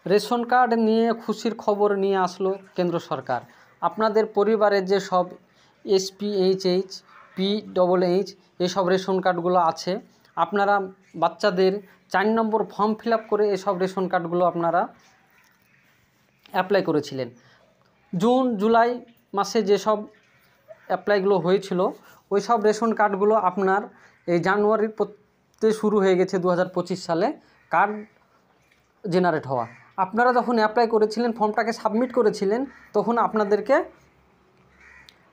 Ration card নিয়ে খুশির খবর নিয়ে আসলো কেন্দ্র সরকার। আপনাদের পরিবারে যে সব SPHH, PHH এসব রেশন কার্ডগুলো আছে, আপনারা বাচ্চাদের 4 নম্বর ফর্ম ফিল আপ করে এসব রেশন কার্ডগুলো আপনারা অ্যাপ্লাই করেছিলেন। জুন জুলাই মাসে যেসব অ্যাপ্লাইগুলো হয়েছিল ওই সব রেশন কার্ডগুলো আপনার এই জানুয়ারিতে শুরু হয়ে গেছে 2025 সালে কার্ড জেনারেট হওয়া। আপনারা যখন অ্যাপ্লাই করেছিলেন, ফর্মটাকে সাবমিট করেছিলেন, তখন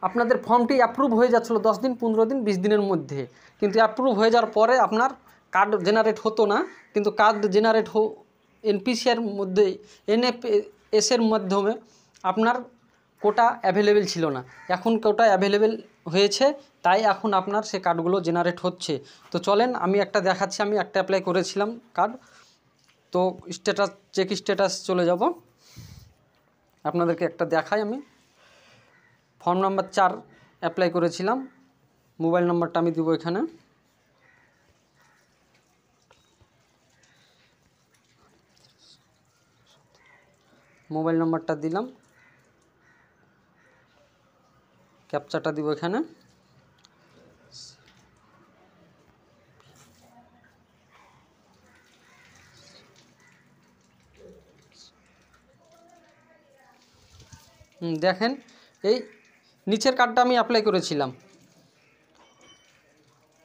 আপনাদের ফর্মটি অ্যাপ্রুভ হয়ে যাচ্ছিলো 10 দিন, 15 দিন, 20 দিনের মধ্যে। কিন্তু অ্যাপ্রুভ হয়ে যাওয়ার পরে আপনার কার্ড জেনারেট হতো না। কিন্তু কার্ড জেনারেট NPCর মধ্যে NFS-এর মাধ্যমে আপনার কোটা অ্যাভেলেবেল ছিল না। এখন কোটা অ্যাভেলেবেল হয়েছে, তাই এখন আপনার সে কার্ডগুলো জেনারেট হচ্ছে। তো চলেন আমি একটা দেখাচ্ছি। আমি একটা অ্যাপ্লাই করেছিলাম কার্ড, তো চেক স্ট্যাটাস চলে যাব, আপনাদেরকে একটা দেখাই। আমি ফর্ম নাম্বার 4 অ্যাপ্লাই করেছিলাম। মোবাইল নাম্বারটা আমি দিব এখানে। মোবাইল নাম্বারটা দিলাম, ক্যাপচাটা দিব এখানে। দেখেন, এই নিচের কার্ডটা আমি অ্যাপ্লাই করেছিলাম।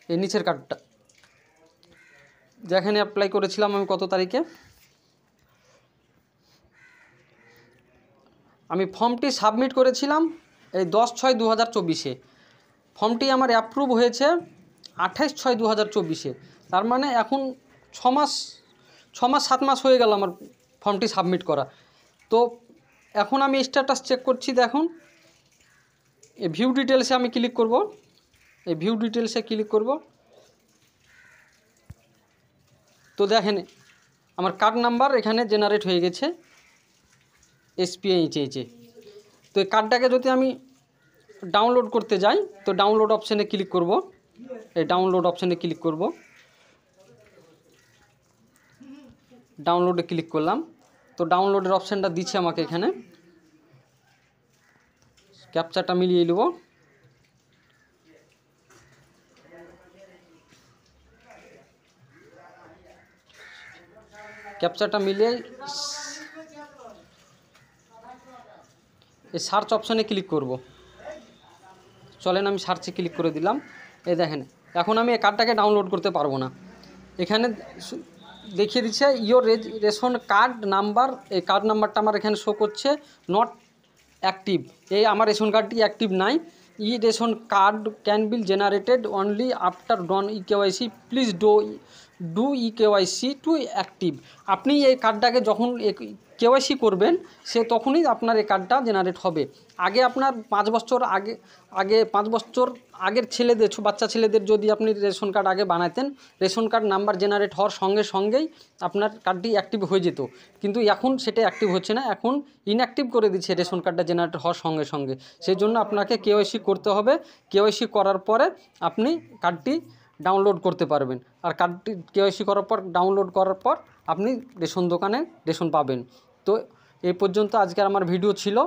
এই নিচের কার্ডটা যেখানে অ্যাপ্লাই করেছিলাম আমি কত তারিখে, আমি ফর্মটি সাবমিট করেছিলাম এই 10/6/2024-এ। ফর্মটি আমার অ্যাপ্রুভ হয়েছে 28/6/2024-এ। তার মানে এখন 6 মাস হয়ে গেল আমার ফর্মটি সাবমিট করা। তো এখন আমি স্ট্যাটাস চেক করছি। দেখুন, এই ভিউ ডিটেলসে আমি ক্লিক করব। এই ভিউ ডিটেলসে ক্লিক করব। তো দেখেন আমার কার্ড নাম্বার এখানে জেনারেট হয়ে গেছে SPHH-এ। তো এই কার্ডটাকে যদি আমি ডাউনলোড করতে যাই, তো ডাউনলোড অপশানে ক্লিক করব। এই ডাউনলোড অপশানে ক্লিক করব। ডাউনলোডে ক্লিক করলাম। তো ডাউনলোডের অপশানটা দিচ্ছে আমাকে এখানে। ক্যাপচাটা মিলিয়ে নেব। ক্যাপচাটা মিলিয়ে এই সার্চ অপশানে ক্লিক করব। চলেন আমি সার্চে ক্লিক করে দিলাম। এই দেখেন, এখন আমি এই কার্ডটাকে ডাউনলোড করতে পারবো না। এখানে দেখিয়ে দিচ্ছে ইয়োর রেশন কার্ড নাম্বার। এই কার্ড নাম্বারটা আমার এখানে শো করছে নট অ্যাক্টিভ। এই আমার রেশন কার্ডটি অ্যাক্টিভ নাই। Ration card can be generated only after done EKYC, please do EKYC to active. আপনি এই কার্ডটাকে যখন KYC করবেন তখনই আপনার এই কার্ডটা জেনারেট হবে। আগে আপনার 5 বছর আগে 5 বছর আগের বাচ্চা ছেলেদের যদি আপনি রেশন কার্ড আগে বানাতেন, রেশন কার্ড নাম্বার জেনারেট হওয়ার সঙ্গেই আপনার কার্ডটি অ্যাক্টিভ হয়ে যেত। কিন্তু এখন সেটা অ্যাক্টিভ হচ্ছে না, এখন ইনঅ্যাক্টিভ করে দিচ্ছে রেশন কার্ডটা জেনারেট হওয়ার সঙ্গে। সেই জন্য আপনাকে KYC করতে হবে। KYC করার পরে আপনি কার্ডটি ডাউনলোড করতে পারবেন। আর কার্ডটি KYC করার পর, ডাউনলোড করার পর আপনি রেশন দোকানে রেশন পাবেন। তো এই পর্যন্ত আজকের আমার ভিডিও ছিল।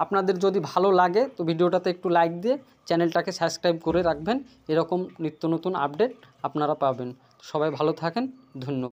আপনাদের যদি ভালো লাগে তো ভিডিওটাতে একটু লাইক দিয়ে চ্যানেলটাকে সাবস্ক্রাইব করে রাখবেন। এরকম নিত্য নতুন আপডেট আপনারা পাবেন। সবাই ভালো থাকেন, ধন্যবাদ।